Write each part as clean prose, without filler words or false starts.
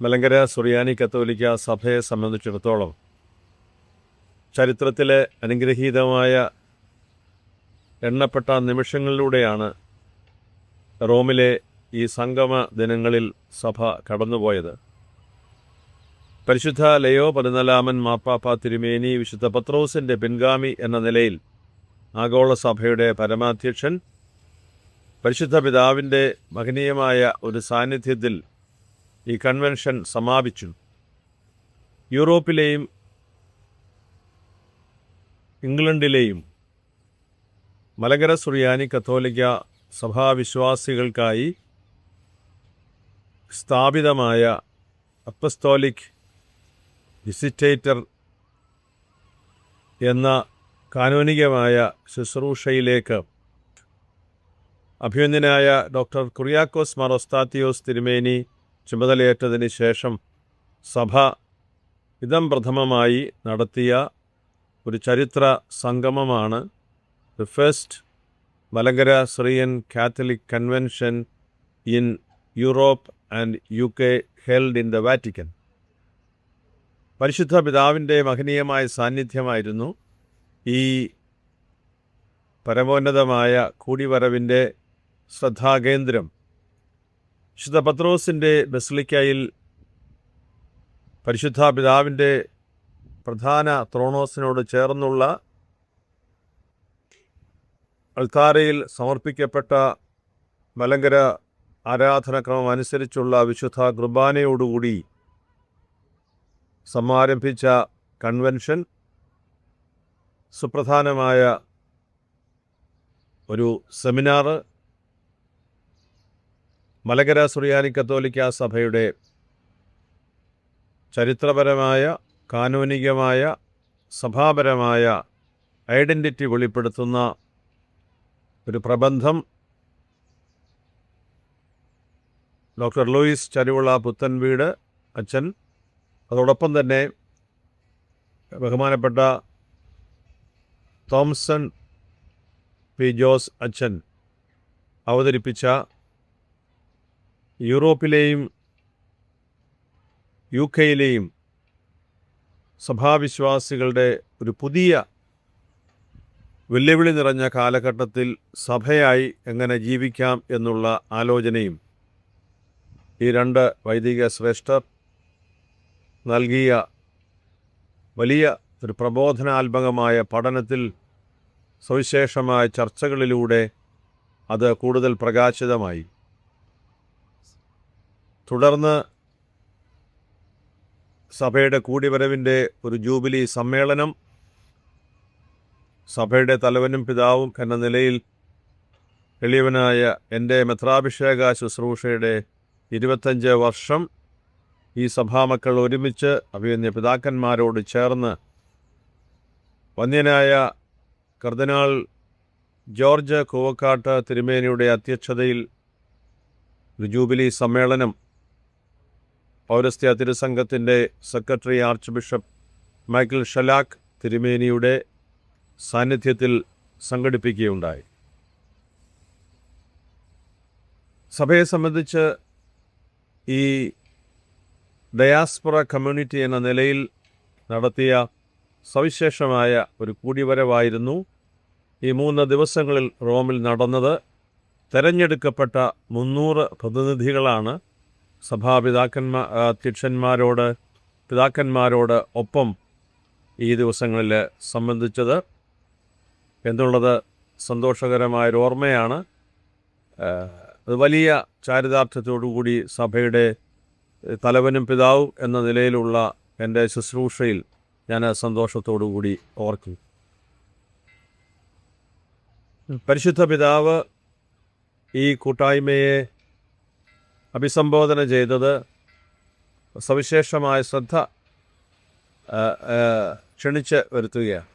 മലങ്കര സുറിയാനി കത്തോലിക്ക സഭയെ സംബന്ധിച്ചിടത്തോളം ചരിത്രത്തിലെ അനുഗ്രഹീതമായ എണ്ണപ്പെട്ട നിമിഷങ്ങളിലൂടെയാണ് റോമിലെ ഈ സംഗമ ദിനങ്ങളിൽ സഭ കടന്നുപോയത്. പരിശുദ്ധ ലയോ 14 മാർപ്പാപ്പ തിരുമേനി വിശുദ്ധ പത്രോസിൻ്റെ പിൻഗാമി എന്ന നിലയിൽ ആഗോള സഭയുടെ പരമാധ്യക്ഷൻ പരിശുദ്ധ പിതാവിൻ്റെ മഹനീയമായ ഒരു സാന്നിധ്യത്തിൽ ഈ കൺവെൻഷൻ സമാപിച്ചു. യൂറോപ്പിലെയും ഇംഗ്ലണ്ടിലെയും മലങ്കര സുറിയാനി കത്തോലിക്ക സഭാവിശ്വാസികൾക്കായി സ്ഥാപിതമായ അപ്പസ്തോലിക് വിസിറ്റേറ്റർ എന്ന കാനോനികമായ ശുശ്രൂഷയിലേക്ക് അഭിമന്യനായ ഡോക്ടർ കുറിയാക്കോസ് മാർ ഒസ്താത്തിയോസ് തിരുമേനി ചുമതലയേറ്റതിന് ശേഷം സഭ ഇതം പ്രഥമമായി നടത്തിയ ഒരു ചരിത്ര സംഗമമാണ് the first Malankara Syrian Catholic convention in Europe and UK held in the Vatican. പരിശുദ്ധ പിതാവിൻ്റെ മഹനീയമായ സാന്നിധ്യമായിരുന്നു ഈ പരമോന്നതമായ കൂടിവരവിൻ്റെ ശ്രദ്ധാകേന്ദ്രം. വിശുദ്ധ പത്രോസിൻ്റെ ബസിലിക്കയിൽ പരിശുദ്ധ പിതാവിൻ്റെ പ്രധാന ത്രോണോസിനോട് ചേർന്നുള്ള അൾത്താരയിൽ സമർപ്പിക്കപ്പെട്ട മലങ്കര ആരാധനാക്രമം അനുസരിച്ചുള്ള വിശുദ്ധ കുർബാനയോടുകൂടി സമാരംഭിച്ച കൺവെൻഷൻ സുപ്രധാനമായ ഒരു സെമിനാർ മലങ്കര സുറിയാനി കത്തോലിക്ക സഭയുടെ ചരിത്രപരമായ കാനോനികമായ സഭാപരമായ ഐഡൻറ്റിറ്റി വെളിപ്പെടുത്തുന്ന ഒരു പ്രബന്ധം ഡോക്ടർ ലൂയിസ് ചരുവിള പുത്തൻവീട് അച്ഛൻ, അതോടൊപ്പം തന്നെ ബഹുമാനപ്പെട്ട തോംസൺ പി ജോസ് അച്ഛൻ അവതരിപ്പിച്ച യൂറോപ്പിലെയും UK സഭാവിശ്വാസികളുടെ ഒരു പുതിയ വെല്ലുവിളി നിറഞ്ഞ കാലഘട്ടത്തിൽ സഭയായി എങ്ങനെ ജീവിക്കാം എന്നുള്ള ആലോചനയും ഈ രണ്ട് വൈദിക ശ്രേഷ്ഠർ നൽകിയ വലിയ ഒരു പ്രബോധനാത്മകമായ പഠനത്തിൽ സവിശേഷമായ ചർച്ചകളിലൂടെ അത് കൂടുതൽ പ്രകാശിതമായി. തുടർന്ന് സഭയുടെ കൂടിവരവിൻ്റെ ഒരു ജൂബിലി സമ്മേളനം സഭയുടെ തലവനും പിതാവും എന്ന നിലയിൽ എളിയവനായ എൻ്റെ മെത്രാഭിഷേക ശുശ്രൂഷയുടെ 25 വർഷം ഈ സഭാമക്കൾ ഒരുമിച്ച് അഭിമന്യ പിതാക്കന്മാരോട് ചേർന്ന് വന്യനായ കർദിനാൾ ജോർജ് കൂവക്കാട്ട് തിരുമേനിയുടെ അധ്യക്ഷതയിൽ ഒരു ജൂബിലി സമ്മേളനം പൗരസ്ത്യ തിരുസംഘത്തിൻ്റെ സെക്രട്ടറി ആർച്ച് ബിഷപ്പ് മൈക്കിൾ ഷലാക്ക് തിരുമേനിയുടെ സാന്നിധ്യത്തിൽ സംഘടിപ്പിക്കുകയുണ്ടായി. സഭയെ സംബന്ധിച്ച് ഈ ഡയാസ്പൊറ കമ്മ്യൂണിറ്റി എന്ന നിലയിൽ നടത്തിയ സവിശേഷമായ ഒരു കൂടിവരവായിരുന്നു ഈ 3 ദിവസങ്ങളിൽ റോമിൽ നടന്നത്. തെരഞ്ഞെടുക്കപ്പെട്ട 300 പ്രതിനിധികളാണ് പിതാക്കന്മാരോട് ഒപ്പം ഈ ദിവസങ്ങളിൽ സംബന്ധിച്ചത് എന്നുള്ളത് സന്തോഷകരമായൊരു ഓർമ്മയാണ്. അത് വലിയ ചാരിതാർത്ഥ്യത്തോടുകൂടി സഭയുടെ തലവനും പിതാവും എന്ന നിലയിലുള്ള എൻ്റെ ശുശ്രൂഷയിൽ ഞാൻ സന്തോഷത്തോടുകൂടി ഓർക്കും. പരിശുദ്ധ പിതാവ് ഈ കൂട്ടായ്മയെ അഭിസംബോധന ചെയ്തത് സവിശേഷമായ ശ്രദ്ധ ക്ഷണിച്ച് വരുത്തുകയാണ്.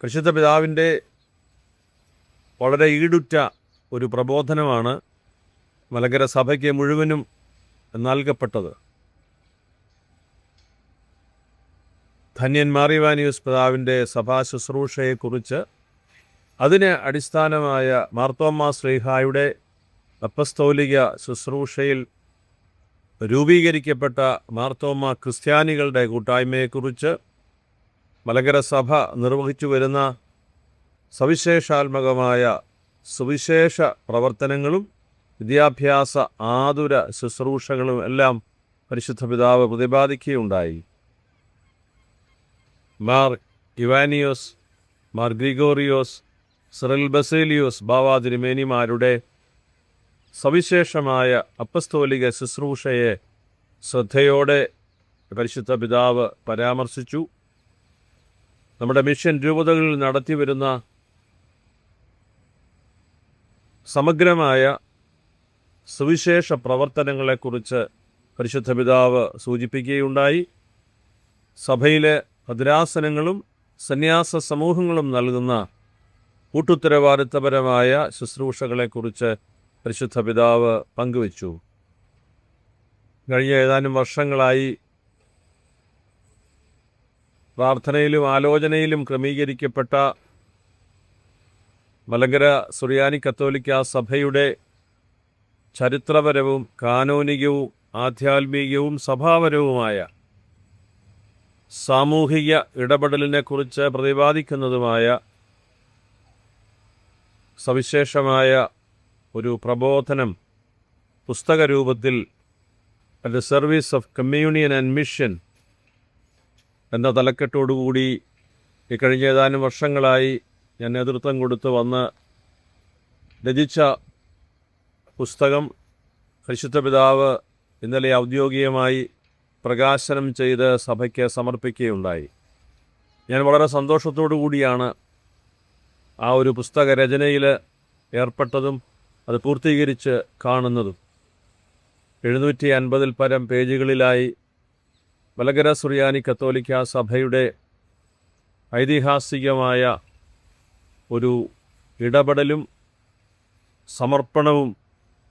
പരിശുദ്ധ പിതാവിൻ്റെ വളരെ ഈടുറ്റ ഒരു പ്രബോധനമാണ് മലങ്കര സഭയ്ക്ക് മുഴുവനും നൽകപ്പെട്ടത്. ധന്യൻ മാർ ഇവാനിയോസ് പിതാവിൻ്റെ സഭാ ശുശ്രൂഷയെക്കുറിച്ച് അതിന് അടിസ്ഥാനമായ മാർത്തോമാ ശ്ലീഹായുടെ അപ്പസ്തോലിക ശുശ്രൂഷയിൽ രൂപീകരിക്കപ്പെട്ട മാർത്തോമ ക്രിസ്ത്യാനികളുടെ കൂട്ടായ്മയെക്കുറിച്ച് മലങ്കര സഭ നിർവഹിച്ചു വരുന്ന സവിശേഷാത്മകമായ സുവിശേഷ പ്രവർത്തനങ്ങളും വിദ്യാഭ്യാസ ആതുര ശുശ്രൂഷകളും എല്ലാം പരിശുദ്ധ പിതാവ് പ്രതിപാദിക്കുകയുണ്ടായി. മാർ ഇവാനിയോസ്, മാർ ഗ്രിഗോറിയോസ്, സിറിൽ ബസേലിയോസ് ബാവാ തിരുമേനിമാരുടെ സവിശേഷമായ അപ്പസ്തോലിക ശുശ്രൂഷയെ ശ്രദ്ധയോടെ പരിശുദ്ധ പിതാവ് പരാമർശിച്ചു. നമ്മുടെ മിഷൻ രൂപതകളിൽ നടത്തിവരുന്ന സമഗ്രമായ സുവിശേഷ പ്രവർത്തനങ്ങളെക്കുറിച്ച് പരിശുദ്ധ പിതാവ് സൂചിപ്പിക്കുകയുണ്ടായി. സഭയിലെ ഭദ്രാസനങ്ങളും സന്യാസ സമൂഹങ്ങളും നൽകുന്ന കൂട്ടുത്തരവാദിത്തപരമായ ശുശ്രൂഷകളെക്കുറിച്ച് പരിശുദ്ധ പിതാവ് പങ്കുവച്ചു. കഴിഞ്ഞ ഏതാനും വർഷങ്ങളായി പ്രാർത്ഥനയിലും ആലോചനയിലും ക്രമീകരിക്കപ്പെട്ട മലങ്കര സുറിയാനി കത്തോലിക്ക സഭയുടെ ചരിത്രപരവും കാനോനികവും ആധ്യാത്മികവും സഭാപരവുമായ സാമൂഹിക ഇടപെടലിനെക്കുറിച്ച് പ്രതിപാദിക്കുന്നതുമായ സവിശേഷമായ ഒരു പ്രബോധനം പുസ്തകരൂപത്തിൽ the service of communion and mission എന്ന തലക്കെട്ടോടുകൂടി കഴിഞ്ഞ ഏതാനും വർഷങ്ങളായി ഞാൻ നേതൃത്വം കൊടുത്ത് വന്ന് രചിച്ച പുസ്തകം പരിശുദ്ധ പിതാവ് ഇന്നലെ ഔദ്യോഗികമായി പ്രകാശനം ചെയ്ത് സഭയ്ക്ക് സമർപ്പിക്കുകയുണ്ടായി. ഞാൻ വളരെ സന്തോഷത്തോടു കൂടിയാണ് ആ ഒരു പുസ്തക രചനയിൽ ഏർപ്പെട്ടതും അത് പൂർത്തീകരിച്ച് കാണുന്നതും. 750 പരം പേജുകളിലായി മലങ്കര സുറിയാനി കത്തോലിക്ക സഭയുടെ ഐതിഹാസികമായ ഒരു ഇടപെടലും സമർപ്പണവും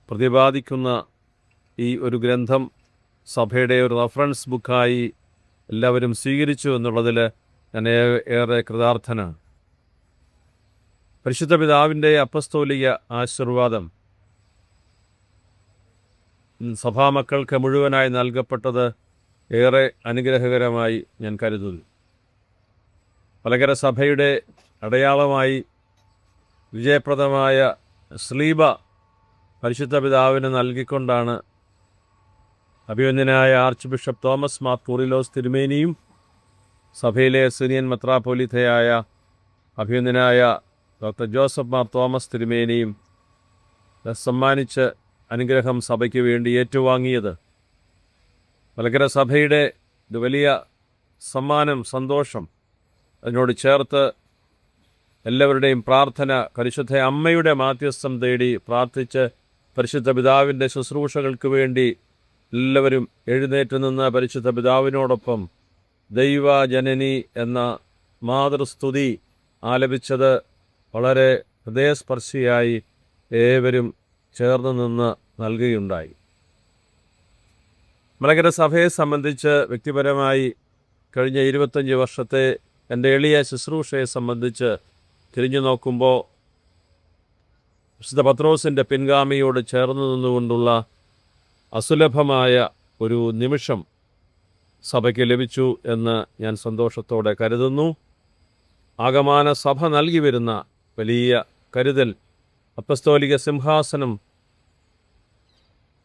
പ്രതിപാദിക്കുന്ന ഈ ഒരു ഗ്രന്ഥം സഭയുടെ ഒരു റഫറൻസ് ബുക്കായി എല്ലാവരും സ്വീകരിച്ചു എന്നുള്ളതിൽ ഞാൻ ഏറെ കൃതാർത്ഥനാണ്. പരിശുദ്ധ പിതാവിൻ്റെ അപ്പസ്തോലിക ആശീർവാദം സഭാമക്കൾക്ക് മുഴുവനായി നൽകപ്പെട്ടത് ഏറെ അനുഗ്രഹകരമായി ഞാൻ കരുതുന്നു. മലങ്കര സഭയുടെ അടയാളമായി വിജയപ്രദമായ സ്ലീബ പരിശുദ്ധ പിതാവിന് നൽകിക്കൊണ്ടാണ് അഭിവന്ദ്യനായ ആർച്ച് ബിഷപ്പ് തോമസ് മാർ കൂറിലോസ് തിരുമേനിയും സഭയിലെ സീനിയൻ മെത്രാപ്പൊലീത്തയായ അഭിവന്ദ്യനായ ഡോക്ടർ ജോസഫ് മാർ തോമസ് തിരുമേനിയും സമ്മാനിച്ച് അനുഗ്രഹം സഭയ്ക്ക് വേണ്ടി ഏറ്റുവാങ്ങിയത്. മലങ്കര സഭയുടെ ഒരു വലിയ സമ്മാനം, സന്തോഷം. അതിനോട് ചേർത്ത് എല്ലാവരുടെയും പ്രാർത്ഥന, പരിശുദ്ധ അമ്മയുടെ മാധ്യസ്ഥം തേടി പ്രാർത്ഥിച്ച് പരിശുദ്ധ പിതാവിൻ്റെ ശുശ്രൂഷകൾക്ക് വേണ്ടി എല്ലാവരും എഴുന്നേറ്റ് നിന്ന് പരിശുദ്ധ പിതാവിനോടൊപ്പം ദൈവജനനി എന്ന മാതൃസ്തുതി ആലപിച്ചത് വളരെ ഹൃദയസ്പർശിയായി ഏവരും ചേർന്ന് നിന്ന് നൽകുകയുണ്ടായി. മലങ്കര സഭയെ സംബന്ധിച്ച് വ്യക്തിപരമായി കഴിഞ്ഞ 25 വർഷത്തെ എൻ്റെ എളിയ ശുശ്രൂഷയെ സംബന്ധിച്ച് തിരിഞ്ഞു നോക്കുമ്പോൾ വിശുദ്ധ പത്രോസിൻ്റെ പിൻഗാമിയോട് ചേർന്ന് നിന്നുകൊണ്ടുള്ള അസുലഭമായ ഒരു നിമിഷം സഭയ്ക്ക് ലഭിച്ചു എന്ന് ഞാൻ സന്തോഷത്തോടെ കരുതുന്നു. ആകമാന സഭ നൽകി വരുന്ന വലിയ കരുതൽ, അപ്പസ്തോലിക സിംഹാസനം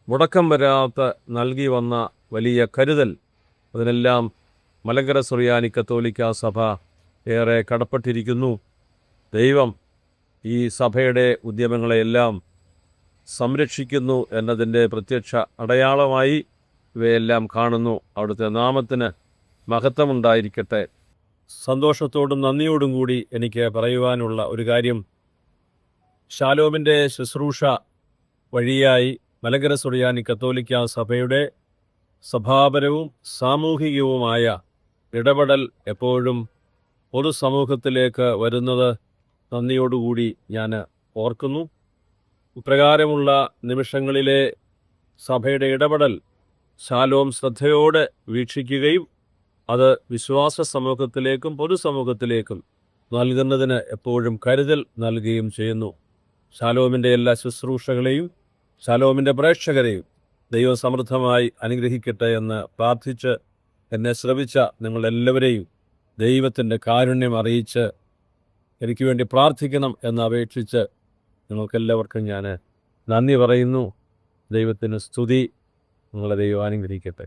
മുടക്കം വരാത്ത നൽകി വന്ന വലിയ കരുതൽ, അതിനെല്ലാം മലങ്കര സുറിയാനി കത്തോലിക്ക സഭ ഏറെ കടപ്പെട്ടിരിക്കുന്നു. ദൈവം ഈ സഭയുടെ ഉദ്യമങ്ങളെയെല്ലാം സംരക്ഷിക്കുന്നു എന്നതിൻ്റെ പ്രത്യക്ഷ അടയാളമായി ഇവയെല്ലാം കാണുന്നു. അവിടുത്തെ നാമത്തിന് മഹത്വമുണ്ടായിരിക്കട്ടെ. സന്തോഷത്തോടും നന്ദിയോടും കൂടി എനിക്ക് പറയുവാനുള്ള ഒരു കാര്യം, ശാലോമിൻ്റെ ശുശ്രൂഷ വഴിയായി മലങ്കര സുറിയാനി കത്തോലിക്ക സഭയുടെ സഭാപരവും സാമൂഹികവുമായ ഇടപെടൽ എപ്പോഴും പൊതുസമൂഹത്തിലേക്ക് വരുന്നത് നന്ദിയോടുകൂടി ഞാൻ ഓർക്കുന്നു. ഇപ്രകാരമുള്ള നിമിഷങ്ങളിലെ സഭയുടെ ഇടപെടൽ ശാലോം ശ്രദ്ധയോടെ വീക്ഷിക്കുകയും അത് വിശ്വാസ സമൂഹത്തിലേക്കും പൊതുസമൂഹത്തിലേക്കും നൽകുന്നതിന് എപ്പോഴും കരുതൽ നൽകുകയും ചെയ്യുന്നു. ശാലോമിൻ്റെ എല്ലാ ശുശ്രൂഷകളെയും ശാലോമിൻ്റെ പ്രേക്ഷകരെയും ദൈവം സമൃദ്ധമായി അനുഗ്രഹിക്കട്ടെ എന്ന് പ്രാർത്ഥിച്ച് എന്നെ ശ്രവിച്ച നിങ്ങളെല്ലാവരെയും ദൈവത്തിൻ്റെ കാരുണ്യം അറിയിച്ച് എനിക്ക് വേണ്ടി പ്രാർത്ഥിക്കണം എന്ന് അപേക്ഷിച്ച് നിങ്ങൾക്കെല്ലാവർക്കും ഞാൻ നന്ദി പറയുന്നു. ദൈവത്തിന് സ്തുതി. നിങ്ങളെ ദൈവം അനുഗ്രഹിക്കട്ടെ.